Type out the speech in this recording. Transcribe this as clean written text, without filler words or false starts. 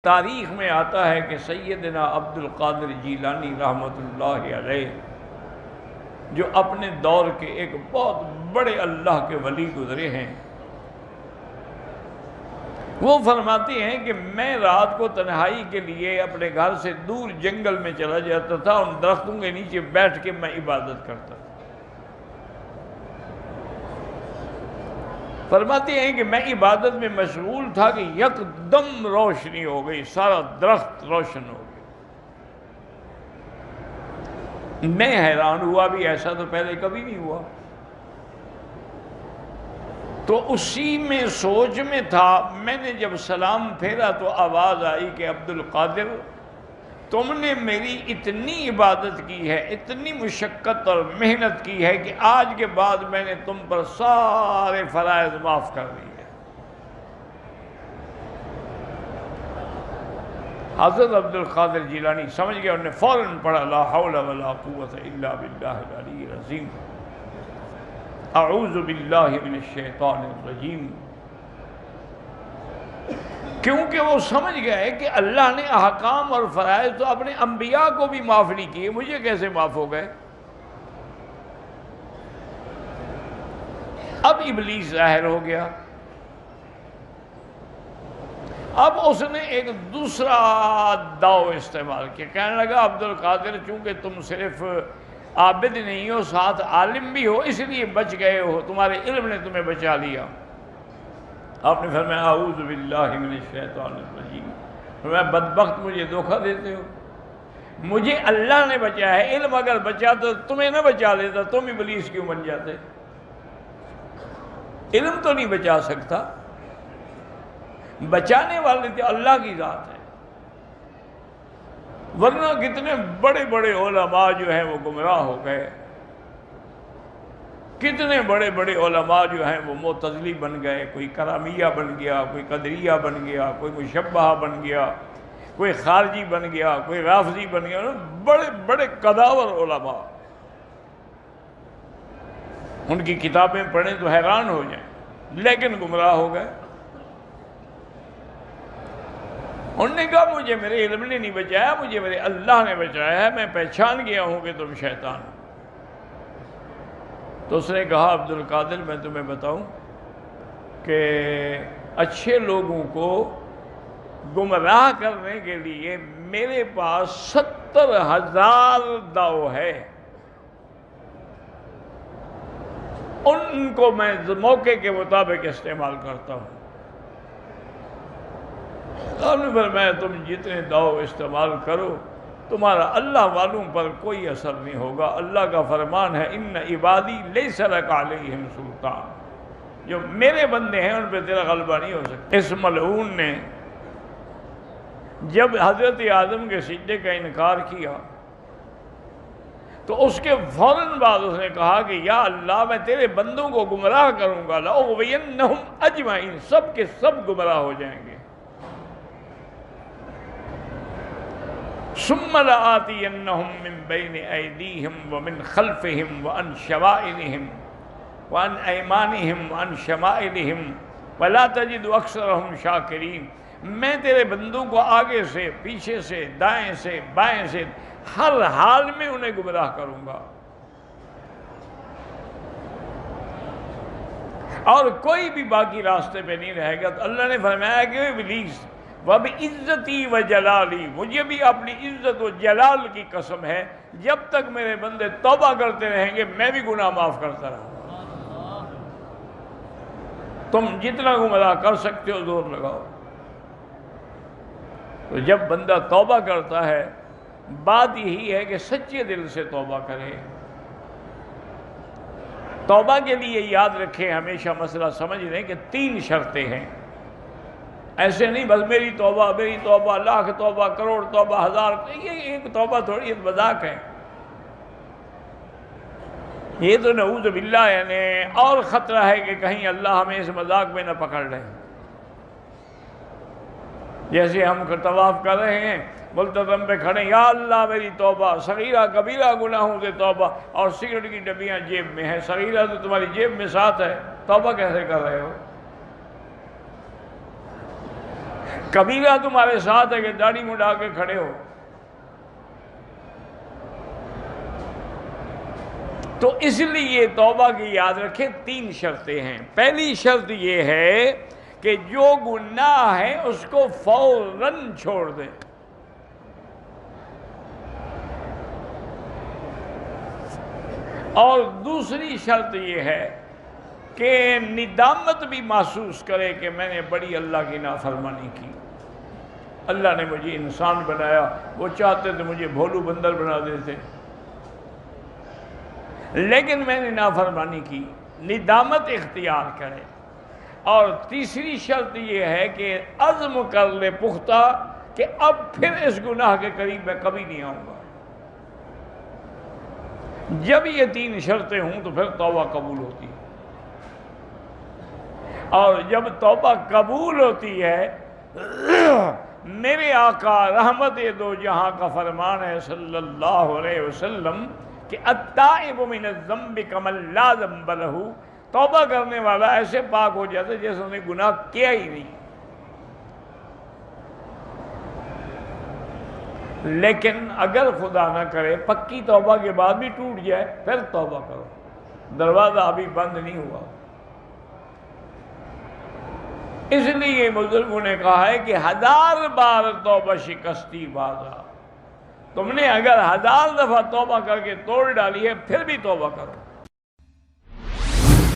تاریخ میں آتا ہے کہ سیدنا عبد القادر جیلانی رحمۃ اللہ علیہ جو اپنے دور کے ایک بہت بڑے اللہ کے ولی گزرے ہیں، وہ فرماتے ہیں کہ میں رات کو تنہائی کے لیے اپنے گھر سے دور جنگل میں چلا جاتا تھا، ان درختوں کے نیچے بیٹھ کے میں عبادت کرتا تھا۔ فرماتے ہیں کہ میں عبادت میں مشغول تھا کہ یکدم روشنی ہو گئی، سارا درخت روشن ہو گیا۔ میں حیران ہوا، بھی ایسا تو پہلے کبھی نہیں ہوا۔ تو اسی میں سوچ میں تھا، میں نے جب سلام پھیرا تو آواز آئی کہ عبد القادر، تم نے میری اتنی عبادت کی ہے، اتنی مشقت اور محنت کی ہے کہ آج کے بعد میں نے تم پر سارے فرائض معاف کر دیے۔ حضرت عبد القادر جیلانی سمجھ گیا، انہوں نے فوراً پڑھا لا حول ولا قوت الا باللہ العلی العظیم، اعوذ باللہ من الشیطان الرجیم، کیونکہ وہ سمجھ گئے کہ اللہ نے احکام اور فرائض تو اپنے انبیاء کو بھی معاف نہیں کیے، مجھے کیسے معاف ہو گئے۔ اب ابلیس ظاہر ہو گیا، اب اس نے ایک دوسرا داؤ استعمال کیا، کہنے لگا عبد القادر چونکہ تم صرف عابد نہیں ہو، ساتھ عالم بھی ہو، اس لیے بچ گئے ہو، تمہارے علم نے تمہیں بچا لیا۔ آپ نے فرمایا اعوذ باللہ من الشیطان الرجیم، فرمایا بدبخت مجھے دھوکہ دیتے ہو، مجھے اللہ نے بچایا ہے، علم اگر بچاتا تو تمہیں نہ بچا لیتا، تم ابلیس کیوں بن جاتے؟ علم تو نہیں بچا سکتا، بچانے والے تو اللہ کی ذات ہے، ورنہ کتنے بڑے بڑے علماء جو ہیں وہ گمراہ ہو گئے، کتنے بڑے بڑے علماء جو ہیں وہ معتزلی بن گئے، کوئی کرامیہ بن گیا، کوئی قدریہ بن گیا، کوئی مشبہہ بن گیا، کوئی خارجی بن گیا، کوئی رافضی بن گیا، بڑے بڑے قداور علماء، ان کی کتابیں پڑھیں تو حیران ہو جائیں، لیکن گمراہ ہو گئے۔ انہوں نے کہا مجھے میرے علم نے نہیں بچایا، مجھے میرے اللہ نے بچایا ہے، میں پہچان گیا ہوں کہ تم شیطان ہو۔ تو اس نے کہا عبد القادر میں تمہیں بتاؤں کہ اچھے لوگوں کو گمراہ کرنے کے لیے میرے پاس 70,000 داؤ ہے، ان کو میں موقع کے مطابق استعمال کرتا ہوں۔ آپ نے فرمایا تم جتنے داؤ استعمال کرو تمہارا اللہ والوں پر کوئی اثر نہیں ہوگا، اللہ کا فرمان ہے ان عبادی لیس لک علیہم سلطان، جو میرے بندے ہیں ان پہ تیرا غلبہ نہیں ہو سکتا۔ اس ملعون نے جب حضرت آدم کے سجدے کا انکار کیا تو اس کے فوراً بعد اس نے کہا کہ یا اللہ میں تیرے بندوں کو گمراہ کروں گا، لأغوینہم اجمعین، سب کے سب گمراہ ہو جائیں گے۔ ثم لآتینہم من بین ایدیہم ومن خلفہم وعن شمائلہم وعن ایمانہم وعن شمائلہم ولا تجد اکثرہم شاکرین، میں تیرے بندوں کو آگے سے، پیچھے سے، دائیں سے، بائیں سے، ہر حال میں انہیں گمراہ کروں گا، اور کوئی بھی باقی راستے پہ نہیں رہے گا۔ تو اللہ نے فرمایا کہ ابلیس وَبِعِزَّتِي وَجَلَالِي، مجھے بھی اپنی عزت و جلال کی قسم ہے، جب تک میرے بندے توبہ کرتے رہیں گے میں بھی گناہ معاف کرتا رہوں گا۔ تم جتنا گمراہ کر سکتے ہو زور لگاؤ۔ تو جب بندہ توبہ کرتا ہے بات یہی ہے کہ سچے دل سے توبہ کرے۔ توبہ کے لیے یاد رکھیں، ہمیشہ مسئلہ سمجھ لیں کہ 3 شرطیں ہیں، ایسے نہیں بس میری توبہ، لاکھ توبہ، کروڑ توبہ، 1000، یہ ایک توبہ تھوڑی مذاق ہے، یہ تو نعوذ باللہ یعنی اور خطرہ ہے کہ کہیں اللہ ہمیں اس مذاق میں نہ پکڑ لے۔ جیسے ہم طواف کر رہے ہیں، ملتزم پہ کھڑے، یا اللہ میری توبہ، صغیرہ کبیرہ گناہوں سے توبہ، اور سگریٹ کی ڈبیاں جیب میں ہیں، صغیرہ تو تمہاری جیب میں ساتھ ہے، توبہ کیسے کر رہے ہو؟ کبیرہ تمہارے ساتھ ہے کہ داڑھی مڈا کے کھڑے ہو. تو اس لیے توبہ کی یاد رکھیں 3 شرطیں ہیں. پہلی شرط یہ ہے کہ جو گناہ ہے اس کو فوراً چھوڑ دیں. اور دوسری شرط یہ ہے کہ ندامت بھی محسوس کرے کہ میں نے بڑی اللہ کی نافرمانی کی. اللہ نے مجھے انسان بنایا، وہ چاہتے تھے مجھے بھولو بندر بنا دیتے، لیکن میں نے نافرمانی کی. ندامت اختیار کرے. اور تیسری شرط یہ ہے کہ عزم کر لے پختہ کہ اب پھر اس گناہ کے قریب میں کبھی نہیں آؤں گا. جب یہ 3 شرطیں ہوں تو پھر توبہ قبول ہوتی ہے. اور جب توبہ قبول ہوتی ہے، میرے آقا رحمت دو جہاں کا فرمان ہے صلی اللہ علیہ وسلم کہ التائب من الذنب کمن لا ذنب لہ، توبہ کرنے والا ایسے پاک ہو جاتا ہے جیسے انہیں گناہ کیا ہی نہیں. لیکن اگر خدا نہ کرے پکی توبہ کے بعد بھی ٹوٹ جائے، پھر توبہ کرو، دروازہ ابھی بند نہیں ہوا. اس لیے بزرگوں نے کہا ہے کہ 1000 بار توبہ شکستی بازا. تم نے اگر 1000 دفعہ توبہ کر کے توڑ ڈالی ہے، پھر بھی توبہ کرو.